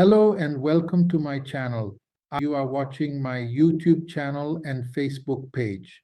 Hello and welcome to my channel. You are watching my YouTube channel and Facebook page.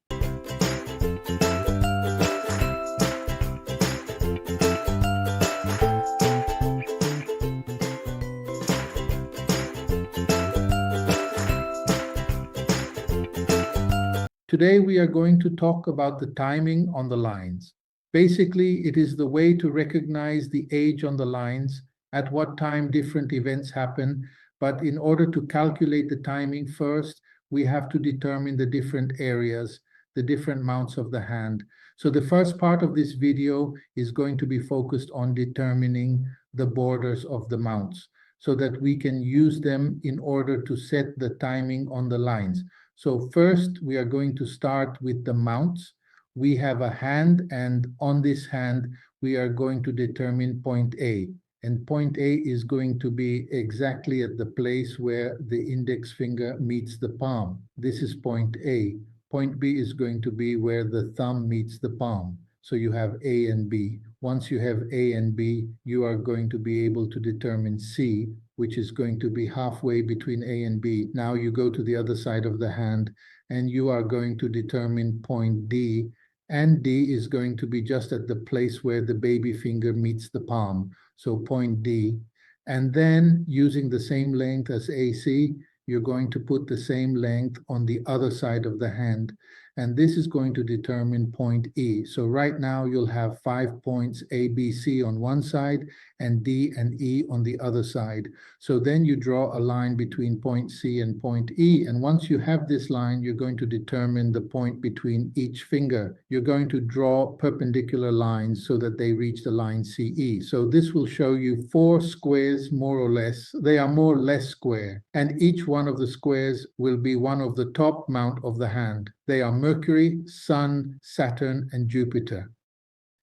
Today we are going to talk about the timing on the lines. Basically, it is the way to recognize the age on the lines, at what time different events happen, but in order to calculate the timing first, we have to determine the different areas, the different mounts of the hand. So the first part of this video is going to be focused on determining the borders of the mounts, so that we can use them in order to set the timing on the lines. So first, we are going to start with the mounts. We have a hand, and on this hand, we are going to determine point A. And point A is going to be exactly at the place where the index finger meets the palm. This is point A. Point B is going to be where the thumb meets the palm. So you have A and B. Once you have A and B, you are going to be able to determine C, which is going to be halfway between A and B. Now you go to the other side of the hand and you are going to determine point D, and D is going to be just at the place where the baby finger meets the palm. So point D. And then using the same length as AC, you're going to put the same length on the other side of the hand. And this is going to determine point E. So right now you'll have 5 points A, B, C on one side and D and E on the other side. So then you draw a line between point C and point E. And once you have this line, you're going to determine the point between each finger. You're going to draw perpendicular lines so that they reach the line CE. So this will show you 4 squares, more or less. They are more or less square. And each one of the squares will be one of the top mount of the hand. They are Mercury, Sun, Saturn, and Jupiter.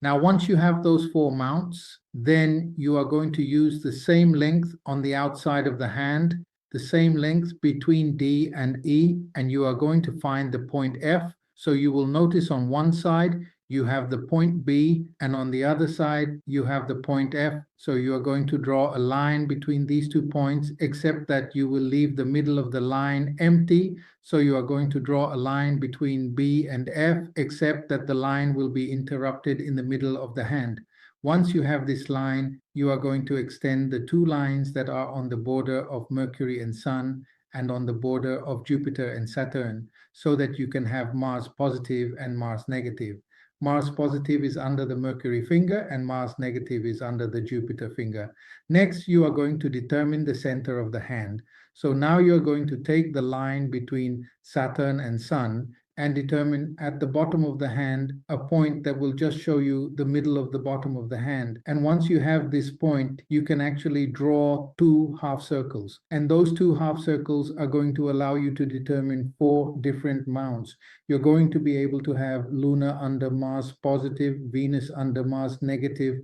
Now, once you have those 4 mounts, then you are going to use the same length on the outside of the hand, the same length between D and E, and you are going to find the point F. So you will notice on one side, you have the point B, and on the other side, you have the point F. So you are going to draw a line between these 2 points, except that you will leave the middle of the line empty. So you are going to draw a line between B and F, except that the line will be interrupted in the middle of the hand. Once you have this line, you are going to extend the 2 lines that are on the border of Mercury and Sun and on the border of Jupiter and Saturn, so that you can have Mars positive and Mars negative. Mars positive is under the Mercury finger and Mars negative is under the Jupiter finger. Next, you are going to determine the center of the hand. So now you're going to take the line between Saturn and Sun and determine at the bottom of the hand a point that will just show you the middle of the bottom of the hand. And once you have this point, you can actually draw 2 half circles. And those 2 half circles are going to allow you to determine 4 different mounts. You're going to be able to have Luna under Mars positive, Venus under Mars negative,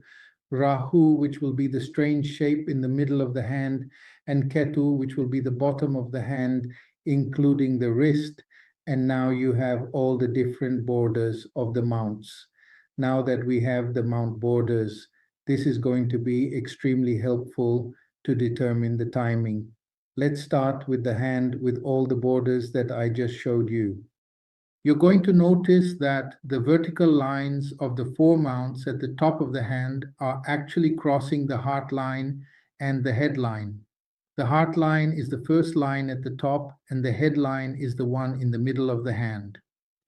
Rahu, which will be the strange shape in the middle of the hand, and Ketu, which will be the bottom of the hand, including the wrist. And now you have all the different borders of the mounts. Now that we have the mount borders, this is going to be extremely helpful to determine the timing. Let's start with the hand with all the borders that I just showed you. You're going to notice that the vertical lines of the 4 mounts at the top of the hand are actually crossing the heart line and the head line. The heart line is the first line at the top, and the head line is the one in the middle of the hand.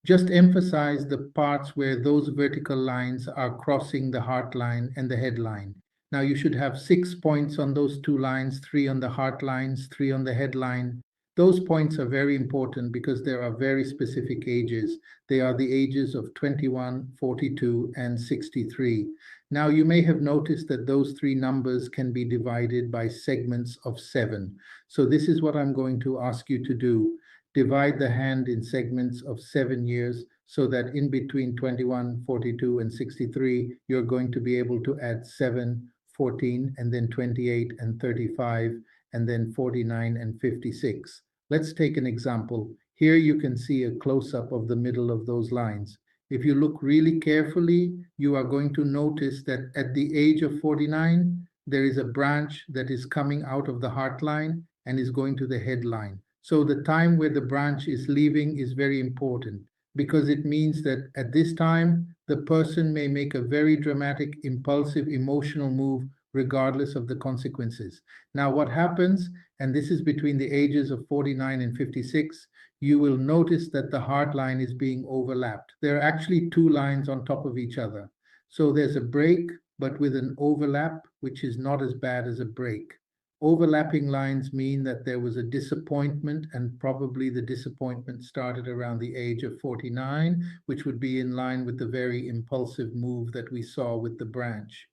Just emphasize the parts where those vertical lines are crossing the heart line and the head line. Now you should have 6 points on those 2 lines, 3 on the heart lines, 3 on the head line. Those points are very important because there are very specific ages. They are the ages of 21, 42, and 63. Now, you may have noticed that those 3 numbers can be divided by segments of 7. So this is what I'm going to ask you to do. Divide the hand in segments of 7 years so that in between 21, 42, and 63, you're going to be able to add 7, 14, and then 28 and 35, and then 49 and 56. Let's take an example. Here you can see a close-up of the middle of those lines. If you look really carefully, you are going to notice that at the age of 49, there is a branch that is coming out of the heart line and is going to the head line. So the time where the branch is leaving is very important, because it means that at this time, the person may make a very dramatic, impulsive, emotional move regardless of the consequences. Now, what happens, and this is between the ages of 49 and 56, you will notice that the heart line is being overlapped. There are actually two lines on top of each other. So there's a break, but with an overlap, which is not as bad as a break. Overlapping lines mean that there was a disappointment, and probably the disappointment started around the age of 49, which would be in line with the very impulsive move that we saw with the branch.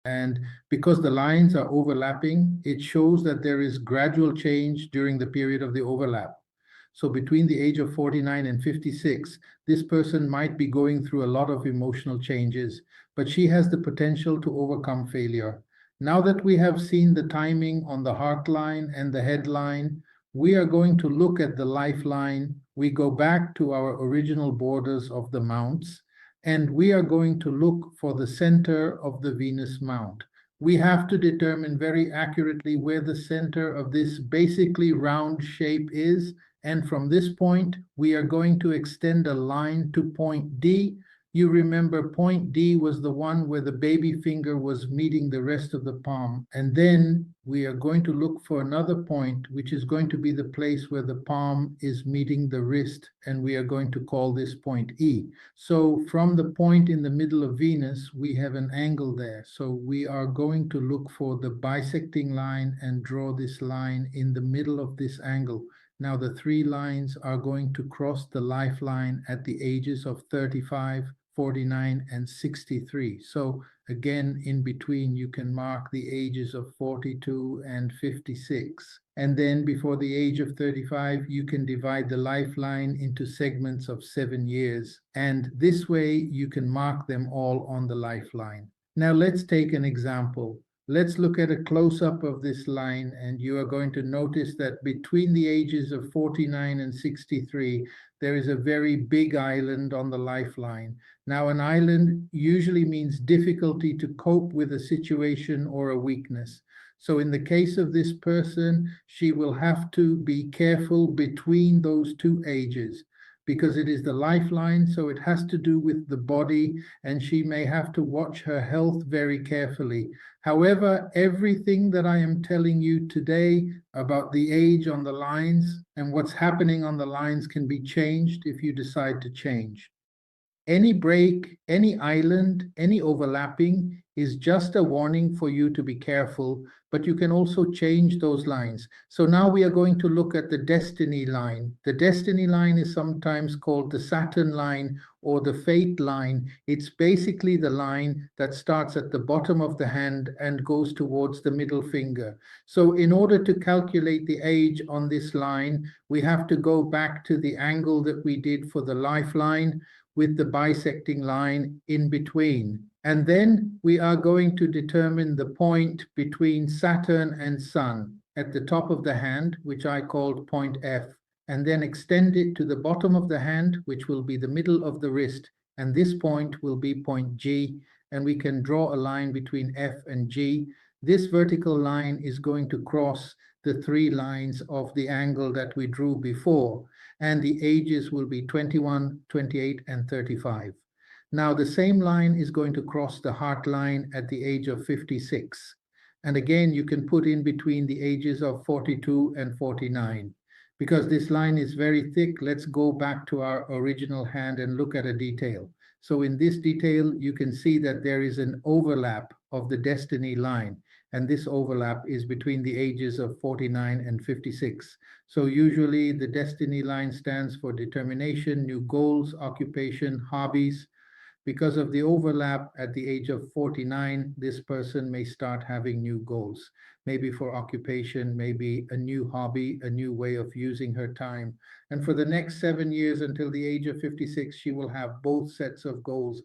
And because the lines are overlapping, it shows that there is gradual change during the period of the overlap. So between the age of 49 and 56, this person might be going through a lot of emotional changes, but she has the potential to overcome failure. Now that we have seen the timing on the heart line and the head line, we are going to look at the lifeline. We go back to our original borders of the mounts, and we are going to look for the center of the venous mount. We have to determine very accurately where the center of this basically round shape is, and from this point, we are going to extend a line to point D. You remember point D was the one where the baby finger was meeting the rest of the palm. And then we are going to look for another point, which is going to be the place where the palm is meeting the wrist. And we are going to call this point E. So from the point in the middle of Venus, we have an angle there. So we are going to look for the bisecting line and draw this line in the middle of this angle. Now the three lines are going to cross the lifeline at the ages of 35, 49, and 63. So again, in between, you can mark the ages of 42 and 56. And then before the age of 35, you can divide the lifeline into segments of 7 years. And this way, you can mark them all on the lifeline. Now let's take an example. Let's look at a close-up of this line, and you are going to notice that between the ages of 49 and 63, there is a very big island on the lifeline. Now, an island usually means difficulty to cope with a situation or a weakness. So in the case of this person, she will have to be careful between those two ages, because it is the lifeline, so it has to do with the body, and she may have to watch her health very carefully. However, everything that I am telling you today about the age on the lines and what's happening on the lines can be changed if you decide to change. Any break, any island, any overlapping is just a warning for you to be careful, but you can also change those lines. So now we are going to look at the destiny line. The destiny line is sometimes called the Saturn line or the fate line. It's basically the line that starts at the bottom of the hand and goes towards the middle finger. So in order to calculate the age on this line, we have to go back to the angle that we did for the lifeline, with the bisecting line in between. And then we are going to determine the point between Saturn and Sun at the top of the hand, which I called point F, and then extend it to the bottom of the hand, which will be the middle of the wrist. And this point will be point G, and we can draw a line between F and G. This vertical line is going to cross the three lines of the angle that we drew before, and the ages will be 21, 28, and 35. Now, the same line is going to cross the heart line at the age of 56. And again, you can put in between the ages of 42 and 49. Because this line is very thick, let's go back to our original hand and look at a detail. So in this detail, you can see that there is an overlap of the destiny line. And this overlap is between the ages of 49 and 56. So usually the destiny line stands for determination, new goals, occupation, hobbies. Because of the overlap at the age of 49, this person may start having new goals, maybe for occupation, maybe a new hobby, a new way of using her time. And for the next 7 years until the age of 56, she will have both sets of goals,